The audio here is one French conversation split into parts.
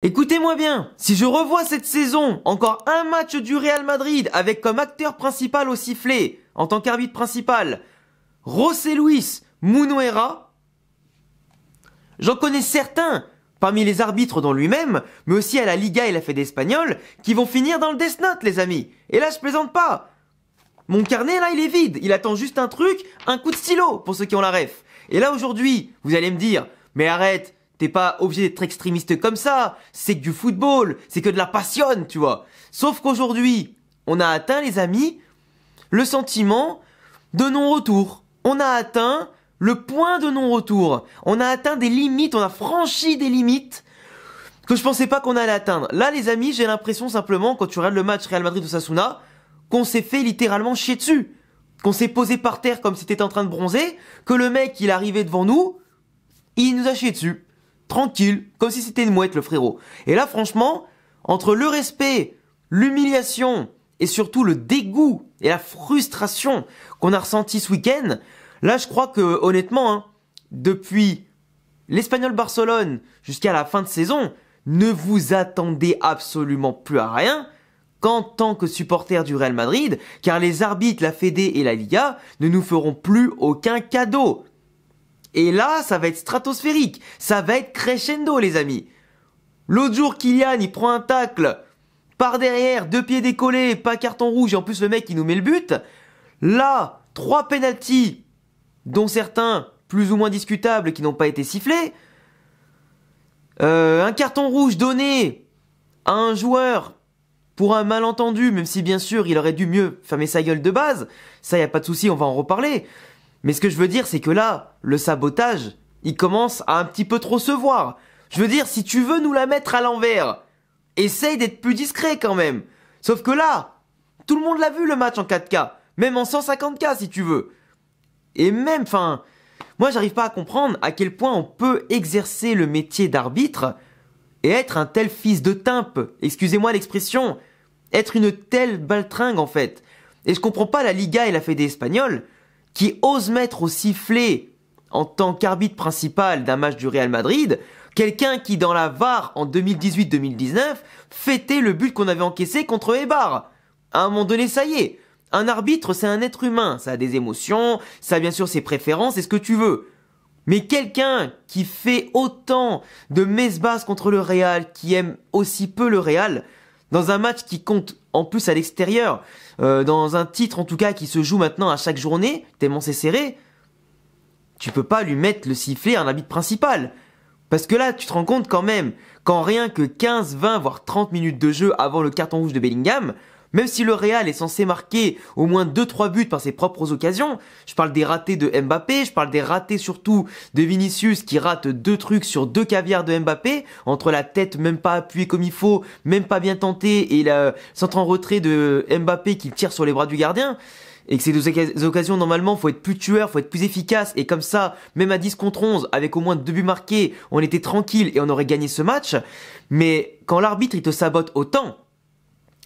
Écoutez-moi bien, si je revois cette saison encore un match du Real Madrid avec comme acteur principal au sifflet, en tant qu'arbitre principal, José Luis Munuera, j'en connais certains, parmi les arbitres dans lui-même, mais aussi à la Liga et la Fédé espagnole, qui vont finir dans le Death Note, les amis. Et là, je plaisante pas. Mon carnet, là, il est vide. Il attend juste un truc, un coup de stylo, pour ceux qui ont la ref. Et là, aujourd'hui, vous allez me dire, mais arrête, t'es pas obligé d'être extrémiste comme ça, c'est que du football, c'est que de la passion, tu vois. Sauf qu'aujourd'hui, on a atteint, les amis, le sentiment de non-retour. On a atteint le point de non-retour. On a atteint des limites, on a franchi des limites que je pensais pas qu'on allait atteindre. Là, les amis, j'ai l'impression simplement, quand tu regardes le match Real Madrid-Osasuna, qu'on s'est fait littéralement chier dessus. Qu'on s'est posé par terre comme si t'étais en train de bronzer, que le mec, il arrivait devant nous, il nous a chié dessus. Tranquille, comme si c'était une mouette, le frérot. Et là, franchement, entre le respect, l'humiliation et surtout le dégoût et la frustration qu'on a ressenti ce week-end, là, je crois que, honnêtement, depuis l'Espagnol Barcelone jusqu'à la fin de saison, ne vous attendez absolument plus à rien qu'en tant que supporter du Real Madrid, car les arbitres, la Fédé et la Liga ne nous feront plus aucun cadeau. Et là, ça va être stratosphérique. Ça va être crescendo, les amis. L'autre jour, Kylian, il prend un tacle par derrière, 2 pieds décollés, pas carton rouge, et en plus, le mec, il nous met le but. Là, 3 pénaltys, dont certains plus ou moins discutables qui n'ont pas été sifflés. Un carton rouge donné à un joueur pour un malentendu, même si bien sûr, il aurait dû mieux fermer sa gueule de base. Ça, y a pas de souci, on va en reparler. Mais ce que je veux dire, c'est que là, le sabotage, il commence à un petit peu trop se voir. Je veux dire, si tu veux nous la mettre à l'envers, essaye d'être plus discret quand même. Sauf que là, tout le monde l'a vu le match en 4K. Même en 150K si tu veux. Et même, moi j'arrive pas à comprendre à quel point on peut exercer le métier d'arbitre et être un tel fils de timpe. Excusez-moi l'expression. Être une telle baltringue en fait. Et je comprends pas la Liga et la Fédé espagnole qui ose mettre au sifflet en tant qu'arbitre principal d'un match du Real Madrid, quelqu'un qui dans la VAR en 2018-2019 fêtait le but qu'on avait encaissé contre Eibar. À un moment donné, ça y est, un arbitre c'est un être humain, ça a des émotions, ça a bien sûr ses préférences et ce que tu veux. Mais quelqu'un qui fait autant de messe basse contre le Real, qui aime aussi peu le Real, dans un match qui compte en plus à l'extérieur, dans un titre en tout cas qui se joue maintenant à chaque journée, tellement c'est serré, tu peux pas lui mettre le sifflet à un arbitre principal. Parce que là, tu te rends compte quand même, qu'en rien que 15, 20, voire 30 minutes de jeu avant le carton rouge de Bellingham, même si le Real est censé marquer au moins 2-3 buts par ses propres occasions, je parle des ratés de Mbappé, je parle des ratés surtout de Vinicius qui rate 2 trucs sur 2 caviars de Mbappé, entre la tête même pas appuyée comme il faut, même pas bien tentée, et le centre en retrait de Mbappé qui tire sur les bras du gardien. Et que ces deux occasions, normalement, faut être plus tueur, faut être plus efficace, et comme ça, même à 10 contre 11, avec au moins 2 buts marqués, on était tranquille et on aurait gagné ce match. Mais quand l'arbitre, il te sabote autant,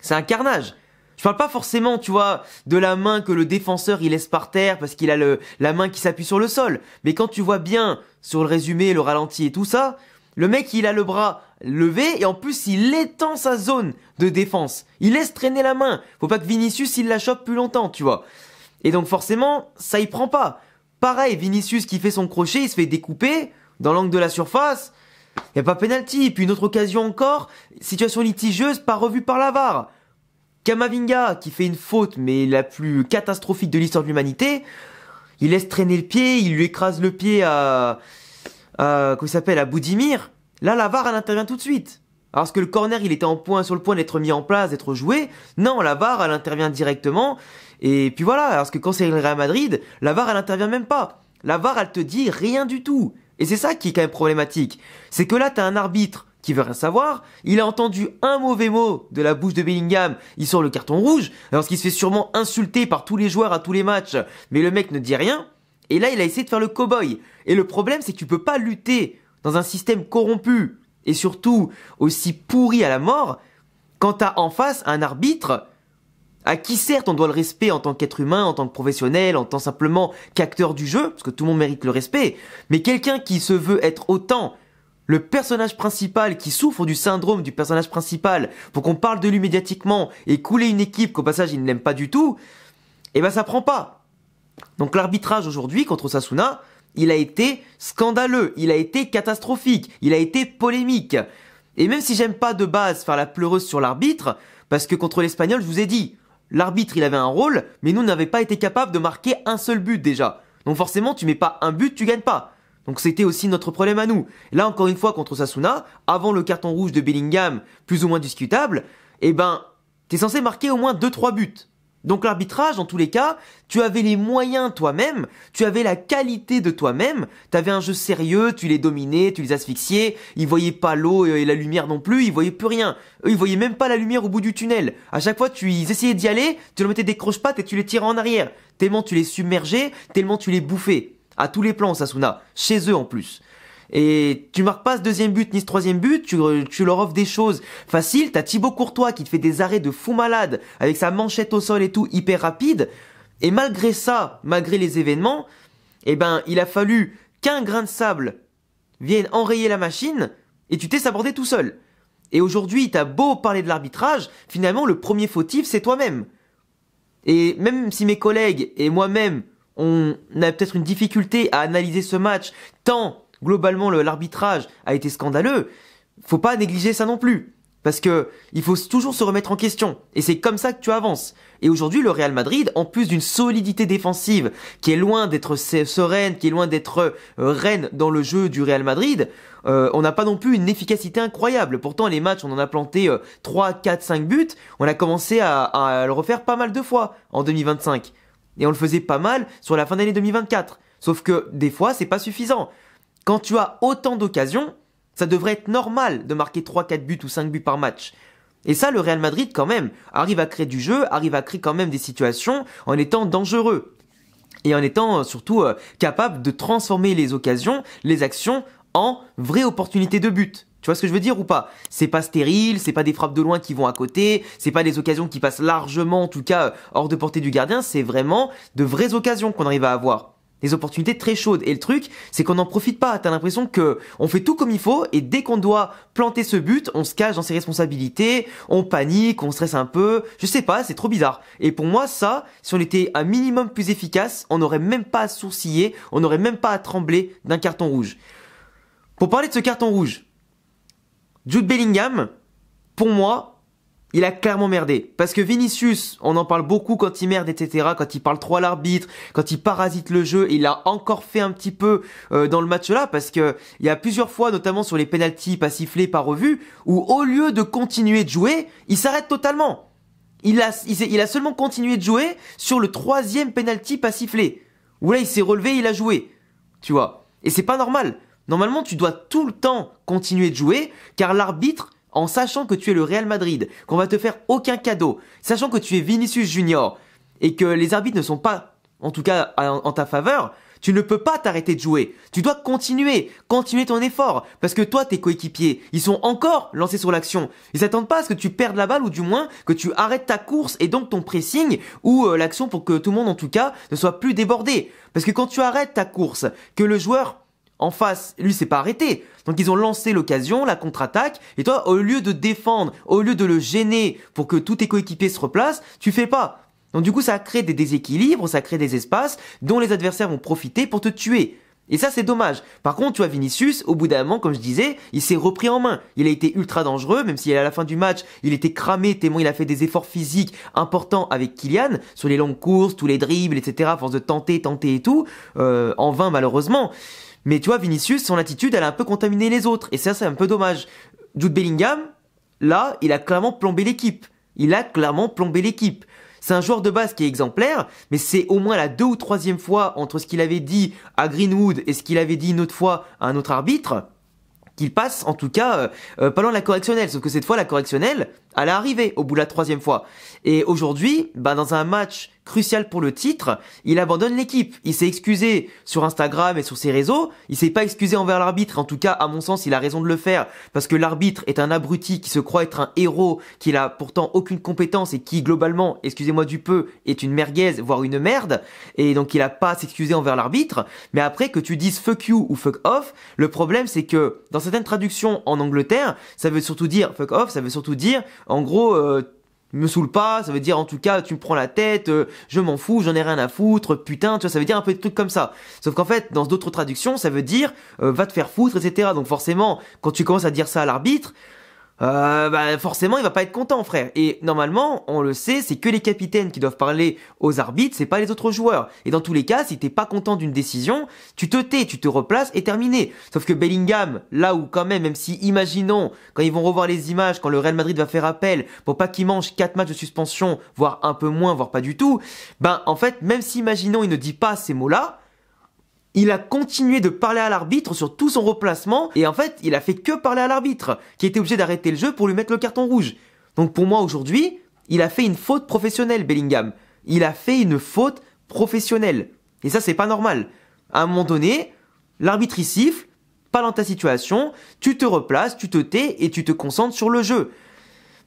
c'est un carnage. Je parle pas forcément, tu vois, de la main que le défenseur il laisse par terre parce qu'il a la main qui s'appuie sur le sol. Mais quand tu vois bien sur le résumé, le ralenti et tout ça, le mec il a le bras levé et en plus il étend sa zone de défense. Il laisse traîner la main. Faut pas que Vinicius il la chope plus longtemps, tu vois. Et donc forcément, ça y prend pas. Pareil, Vinicius qui fait son crochet, il se fait découper dans l'angle de la surface. Y a pas penalty. Puis une autre occasion encore, situation litigieuse, pas revue par la VAR. Camavinga qui fait une faute mais la plus catastrophique de l'histoire de l'humanité, il laisse traîner le pied, il lui écrase le pied à Budimir. Là la VAR elle intervient tout de suite. Alors que le corner il était sur le point d'être mis en place, d'être joué, non la VAR elle intervient directement. Et puis voilà, parce que quand c'est le Real Madrid, la VAR elle intervient même pas. La VAR elle te dit rien du tout. Et c'est ça qui est quand même problématique. C'est que là t'as un arbitre qui veut rien savoir, il a entendu un mauvais mot de la bouche de Bellingham, il sort le carton rouge, alors qu'il se fait sûrement insulter par tous les joueurs à tous les matchs, mais le mec ne dit rien, et là il a essayé de faire le cow-boy. Et le problème c'est que tu peux pas lutter dans un système corrompu, et surtout aussi pourri à la mort, quand t'as en face un arbitre à qui certes on doit le respect en tant qu'être humain, en tant que professionnel, en tant simplement qu'acteur du jeu, parce que tout le monde mérite le respect, mais quelqu'un qui se veut être autant le personnage principal qui souffre du syndrome du personnage principal pour qu'on parle de lui médiatiquement et couler une équipe qu'au passage il n'aime pas du tout, eh ben ça prend pas. Donc l'arbitrage aujourd'hui contre Osasuna, il a été scandaleux, il a été catastrophique, il a été polémique. Et même si j'aime pas de base faire la pleureuse sur l'arbitre, parce que contre l'Espagnol, je vous ai dit, l'arbitre il avait un rôle, mais nous n'avions pas été capables de marquer un seul but déjà. Donc forcément, tu mets pas un but, tu gagnes pas. Donc c'était aussi notre problème à nous. Là encore une fois contre Osasuna, avant le carton rouge de Bellingham, plus ou moins discutable, eh ben, t'es censé marquer au moins 2-3 buts. Donc l'arbitrage, en tous les cas, tu avais les moyens toi-même, tu avais la qualité de toi-même, t'avais un jeu sérieux, tu les dominais, tu les asphyxiais, ils voyaient pas l'eau et la lumière non plus, ils voyaient plus rien. Eux, ils voyaient même pas la lumière au bout du tunnel. À chaque fois, ils essayaient d'y aller, tu leur mettais des croche-pattes et tu les tirais en arrière. Tellement tu les submergeais, tellement tu les bouffais. À tous les plans, Osasuna. Chez eux en plus. Et tu marques pas ce deuxième but ni ce troisième but, tu leur offres des choses faciles. T'as Thibaut Courtois qui te fait des arrêts de fou malade avec sa manchette au sol et tout hyper rapide. Et malgré ça, malgré les événements, eh ben il a fallu qu'un grain de sable vienne enrayer la machine et tu t'es sabordé tout seul. Et aujourd'hui, t'as beau parler de l'arbitrage, finalement le premier fautif c'est toi-même. Et même si mes collègues et moi-même on a peut-être une difficulté à analyser ce match tant globalement l'arbitrage a été scandaleux, faut pas négliger ça non plus. Parce que il faut toujours se remettre en question. Et c'est comme ça que tu avances. Et aujourd'hui, le Real Madrid, en plus d'une solidité défensive qui est loin d'être sereine, qui est loin d'être reine dans le jeu du Real Madrid, on n'a pas non plus une efficacité incroyable. Pourtant, les matchs, on en a planté 3, 4, 5 buts. On a commencé à le refaire pas mal de fois en 2025. Et on le faisait pas mal sur la fin d'année 2024. Sauf que des fois, c'est pas suffisant. Quand tu as autant d'occasions, ça devrait être normal de marquer 3, 4 buts ou 5 buts par match. Et ça, le Real Madrid, quand même, arrive à créer du jeu, arrive à créer quand même des situations en étant dangereux. Et en étant surtout capable de transformer les occasions, les actions, en vraies opportunités de but. Tu vois ce que je veux dire ou pas? C'est pas stérile, c'est pas des frappes de loin qui vont à côté, c'est pas des occasions qui passent largement, en tout cas, hors de portée du gardien, c'est vraiment de vraies occasions qu'on arrive à avoir. Des opportunités très chaudes. Et le truc, c'est qu'on n'en profite pas. T'as l'impression que on fait tout comme il faut et dès qu'on doit planter ce but, on se cache dans ses responsabilités, on panique, on stresse un peu. Je sais pas, c'est trop bizarre. Et pour moi, ça, si on était un minimum plus efficace, on n'aurait même pas à sourciller, on n'aurait même pas à trembler d'un carton rouge. Pour parler de ce carton rouge, Jude Bellingham, pour moi, il a clairement merdé. Parce que Vinicius, on en parle beaucoup quand il merde, etc. Quand il parle trop à l'arbitre, quand il parasite le jeu. Il a encore fait un petit peu dans le match là. Parce que il y a plusieurs fois, notamment sur les pénaltys pas sifflés, pas revus, où au lieu de continuer de jouer, il s'arrête totalement. Il a seulement continué de jouer sur le 3e pénalty pas sifflé. Où là, il s'est relevé, il a joué. Tu vois. Et c'est pas normal. Normalement, tu dois tout le temps continuer de jouer, car l'arbitre, en sachant que tu es le Real Madrid, qu'on va te faire aucun cadeau, sachant que tu es Vinicius Junior, et que les arbitres ne sont pas, en tout cas, en ta faveur, tu ne peux pas t'arrêter de jouer. Tu dois continuer ton effort, parce que toi, tes coéquipiers, ils sont encore lancés sur l'action. Ils s'attendent pas à ce que tu perdes la balle, ou du moins, que tu arrêtes ta course, et donc ton pressing, ou l'action pour que tout le monde, en tout cas, ne soit plus débordé. Parce que quand tu arrêtes ta course, que le joueur en face, lui, s'est pas arrêté. Donc ils ont lancé l'occasion, la contre-attaque, et toi, au lieu de défendre, au lieu de le gêner pour que tous tes coéquipiers se replacent, tu fais pas. Donc du coup, ça crée des déséquilibres, ça crée des espaces dont les adversaires vont profiter pour te tuer. Et ça, c'est dommage. Par contre, tu vois, Vinicius, au bout d'un moment, comme je disais, il s'est repris en main. Il a été ultra dangereux, même si à la fin du match, il était cramé, tellement il a fait des efforts physiques importants avec Kylian, sur les longues courses, tous les dribbles, etc., à force de tenter et tout, en vain malheureusement. Mais tu vois, Vinicius, son attitude, elle a un peu contaminé les autres. Et ça, c'est un peu dommage. Jude Bellingham, là, il a clairement plombé l'équipe. C'est un joueur de base qui est exemplaire, mais c'est au moins la 2e ou 3e fois entre ce qu'il avait dit à Greenwood et ce qu'il avait dit une autre fois à un autre arbitre, qu'il passe, en tout cas, pas loin de la correctionnelle. Sauf que cette fois, la correctionnelle, elle est arrivée au bout de la 3e fois. Et aujourd'hui, dans un match crucial pour le titre, il abandonne l'équipe. Il s'est excusé sur Instagram et sur ses réseaux, il s'est pas excusé envers l'arbitre, en tout cas à mon sens il a raison de le faire, parce que l'arbitre est un abruti qui se croit être un héros, qui n'a pourtant aucune compétence et qui globalement, excusez-moi du peu, est une merguez, voire une merde, et donc il a pas à s'excuser envers l'arbitre. Mais après que tu dises fuck you ou fuck off, le problème c'est que dans certaines traductions en Angleterre, ça veut surtout dire fuck off, ça veut surtout dire en gros me saoule pas, ça veut dire en tout cas tu me prends la tête, je m'en fous, j'en ai rien à foutre, putain, tu vois, ça veut dire un peu de trucs comme ça. Sauf qu'en fait, dans d'autres traductions, ça veut dire va te faire foutre, etc. Donc forcément, quand tu commences à dire ça à l'arbitre, forcément il va pas être content, frère. Et normalement, on le sait, c'est que les capitaines qui doivent parler aux arbitres, c'est pas les autres joueurs. Et dans tous les cas, si t'es pas content d'une décision, tu te tais, tu te replaces et terminé. Sauf que Bellingham, là où quand même si, imaginons, quand ils vont revoir les images, quand le Real Madrid va faire appel, pour pas qu'il mange 4 matchs de suspension, voire un peu moins, voire pas du tout, en fait, même si imaginons il ne dit pas ces mots-là, il a continué de parler à l'arbitre sur tout son replacement et en fait, il a fait que parler à l'arbitre qui était obligé d'arrêter le jeu pour lui mettre le carton rouge. Donc pour moi aujourd'hui, il a fait une faute professionnelle, Bellingham. Il a fait une faute professionnelle. Et ça, c'est pas normal. À un moment donné, l'arbitre il siffle, pas dans ta situation, tu te replaces, tu te tais et tu te concentres sur le jeu.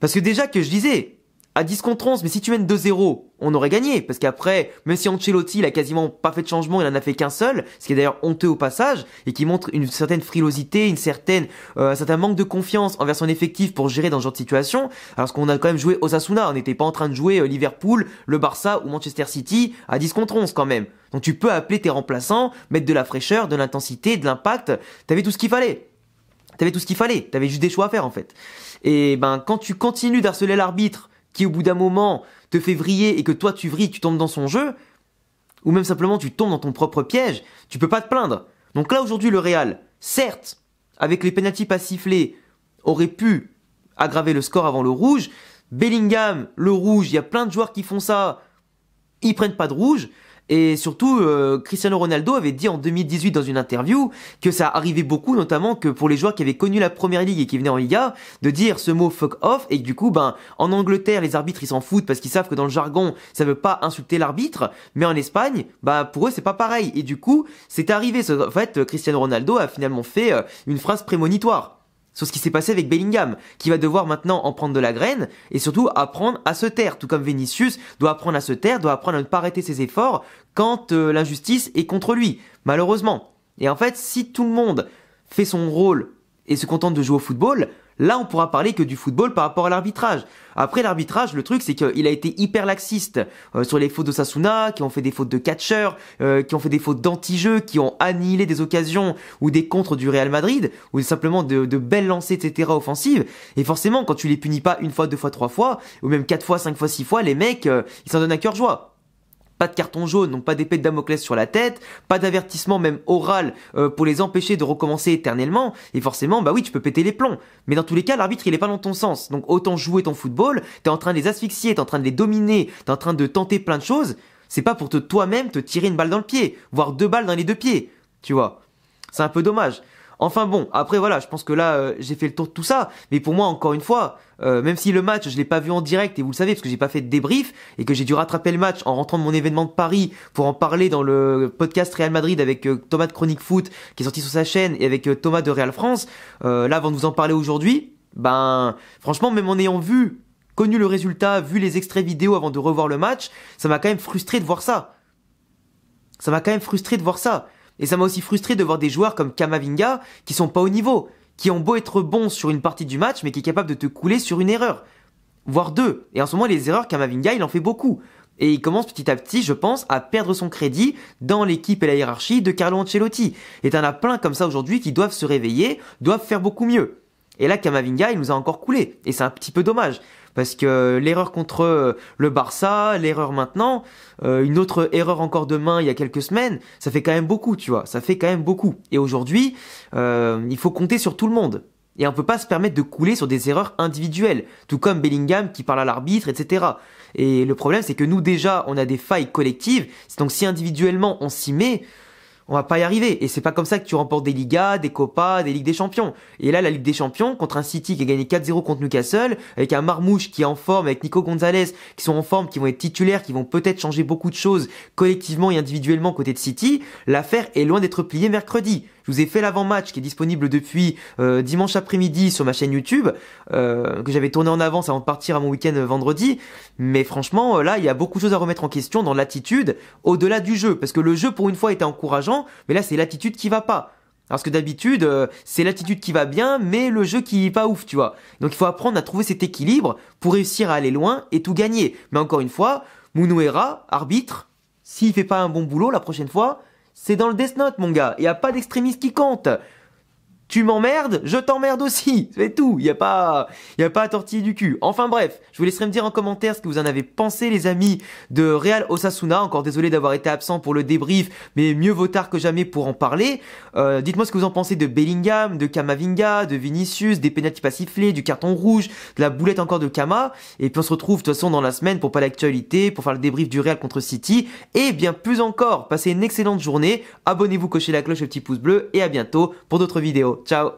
Parce que déjà que je disais, à 10 contre 11, mais si tu mènes 2-0, on aurait gagné. Parce qu'après, même si Ancelotti, il a quasiment pas fait de changement, il en a fait qu'un seul, ce qui est d'ailleurs honteux au passage, et qui montre une certaine frilosité, un certain manque de confiance envers son effectif pour gérer dans ce genre de situation, alors qu'on a quand même joué Osasuna, on n'était pas en train de jouer Liverpool, le Barça ou Manchester City à 10 contre 11 quand même. Donc tu peux appeler tes remplaçants, mettre de la fraîcheur, de l'intensité, de l'impact, t'avais tout ce qu'il fallait. T'avais juste des choix à faire en fait. Et quand tu continues d'harceler l'arbitre, qui au bout d'un moment te fait vriller et que toi tu vrilles, tu tombes dans son jeu, ou même simplement tu tombes dans ton propre piège, tu peux pas te plaindre. Donc là aujourd'hui le Real, certes, avec les pénaltys pas sifflés, aurait pu aggraver le score avant le rouge. Bellingham, le rouge, il y a plein de joueurs qui font ça, ils prennent pas de rouge. Et surtout, Cristiano Ronaldo avait dit en 2018 dans une interview que ça arrivait beaucoup, notamment que pour les joueurs qui avaient connu la Première Ligue et qui venaient en Liga, de dire ce mot fuck off, et que du coup, en Angleterre, les arbitres ils s'en foutent parce qu'ils savent que dans le jargon, ça veut pas insulter l'arbitre, mais en Espagne, pour eux c'est pas pareil. Et du coup, c'est arrivé. En fait, Cristiano Ronaldo a finalement fait une phrase prémonitoire sur ce qui s'est passé avec Bellingham, qui va devoir maintenant en prendre de la graine et surtout apprendre à se taire, tout comme Vinicius doit apprendre à se taire, doit apprendre à ne pas arrêter ses efforts quand l'injustice est contre lui, malheureusement. Et en fait, si tout le monde fait son rôle et se contente de jouer au football, là on pourra parler que du football par rapport à l'arbitrage. Après l'arbitrage, le truc c'est qu'il a été hyper laxiste sur les fautes d'Osasuna, qui ont fait des fautes de catcheurs, qui ont fait des fautes d'anti-jeu, qui ont annihilé des occasions ou des contres du Real Madrid, ou simplement de belles lancées, etc. offensives. Et forcément, quand tu les punis pas une fois, deux fois, trois fois, ou même 4 fois, 5 fois, 6 fois, les mecs, ils s'en donnent à cœur joie. Pas de carton jaune, donc pas d'épée de Damoclès sur la tête, pas d'avertissement même oral pour les empêcher de recommencer éternellement, et forcément, oui, tu peux péter les plombs. Mais dans tous les cas, l'arbitre, il est pas dans ton sens. Donc autant jouer ton football, t'es en train de les asphyxier, t'es en train de les dominer, t'es en train de tenter plein de choses, c'est pas pour toi-même te tirer une balle dans le pied, voire 2 balles dans les 2 pieds, tu vois. C'est un peu dommage. Enfin bon, après voilà, je pense que là j'ai fait le tour de tout ça, mais pour moi encore une fois, même si le match je l'ai pas vu en direct et vous le savez parce que j'ai pas fait de débrief et que j'ai dû rattraper le match en rentrant de mon événement de Paris pour en parler dans le podcast Real Madrid avec Thomas de Chronique Foot qui est sorti sur sa chaîne et avec Thomas de Real France, là avant de vous en parler aujourd'hui, franchement même en ayant connu le résultat, vu les extraits vidéo avant de revoir le match, ça m'a quand même frustré de voir ça. Et ça m'a aussi frustré de voir des joueurs comme Camavinga qui sont pas au niveau, qui ont beau être bons sur une partie du match, mais qui est capable de te couler sur une erreur. Voire 2. Et en ce moment, les erreurs, Camavinga, il en fait beaucoup. Et il commence petit à petit, je pense, à perdre son crédit dans l'équipe et la hiérarchie de Carlo Ancelotti. Et t'en as plein comme ça aujourd'hui qui doivent se réveiller, doivent faire beaucoup mieux. Et là, Camavinga, il nous a encore coulé. Et c'est un petit peu dommage. Parce que l'erreur contre le Barça, l'erreur maintenant, une autre erreur encore demain il y a quelques semaines, ça fait quand même beaucoup, tu vois. Ça fait quand même beaucoup. Et aujourd'hui, il faut compter sur tout le monde. Et on peut pas se permettre de couler sur des erreurs individuelles. Tout comme Bellingham qui parle à l'arbitre, etc. Et le problème, c'est que nous déjà, on a des failles collectives. Donc si individuellement on s'y met, on va pas y arriver. Et c'est pas comme ça que tu remportes des Ligas, des Copas, des Ligues des Champions. Et là, la Ligue des Champions, contre un City qui a gagné 4-0 contre Newcastle, avec un Marmouche qui est en forme, avec Nico Gonzalez qui sont en forme, qui vont être titulaires, qui vont peut-être changer beaucoup de choses collectivement et individuellement côté de City, l'affaire est loin d'être pliée mercredi. Je vous ai fait l'avant-match qui est disponible depuis dimanche après-midi sur ma chaîne YouTube, que j'avais tourné en avance avant de partir à mon week-end vendredi. Mais franchement, là, il y a beaucoup de choses à remettre en question dans l'attitude, au-delà du jeu. Parce que le jeu, pour une fois, était encourageant, mais là, c'est l'attitude qui va pas. Parce que d'habitude, c'est l'attitude qui va bien, mais le jeu qui est pas ouf, tu vois. Donc il faut apprendre à trouver cet équilibre pour réussir à aller loin et tout gagner. Mais encore une fois, Munuera, arbitre, s'il fait pas un bon boulot la prochaine fois, c'est dans le Death Note, mon gars. Il n'y a pas d'extrémiste qui compte. Tu m'emmerdes, je t'emmerde aussi. C'est tout. Il y a pas à tortiller du cul. Enfin bref, je vous laisserai me dire en commentaire ce que vous en avez pensé, les amis, de Real Osasuna. Encore désolé d'avoir été absent pour le débrief, mais mieux vaut tard que jamais pour en parler. Dites-moi ce que vous en pensez de Bellingham, de Camavinga, de Vinicius, des pénaltys pas sifflés, du carton rouge, de la boulette encore de Kama. Et puis on se retrouve de toute façon dans la semaine pour pas l'actualité, pour faire le débrief du Real contre City. Et bien plus encore, passez une excellente journée. Abonnez-vous, cochez la cloche, le petit pouce bleu. Et à bientôt pour d'autres vidéos. Ciao.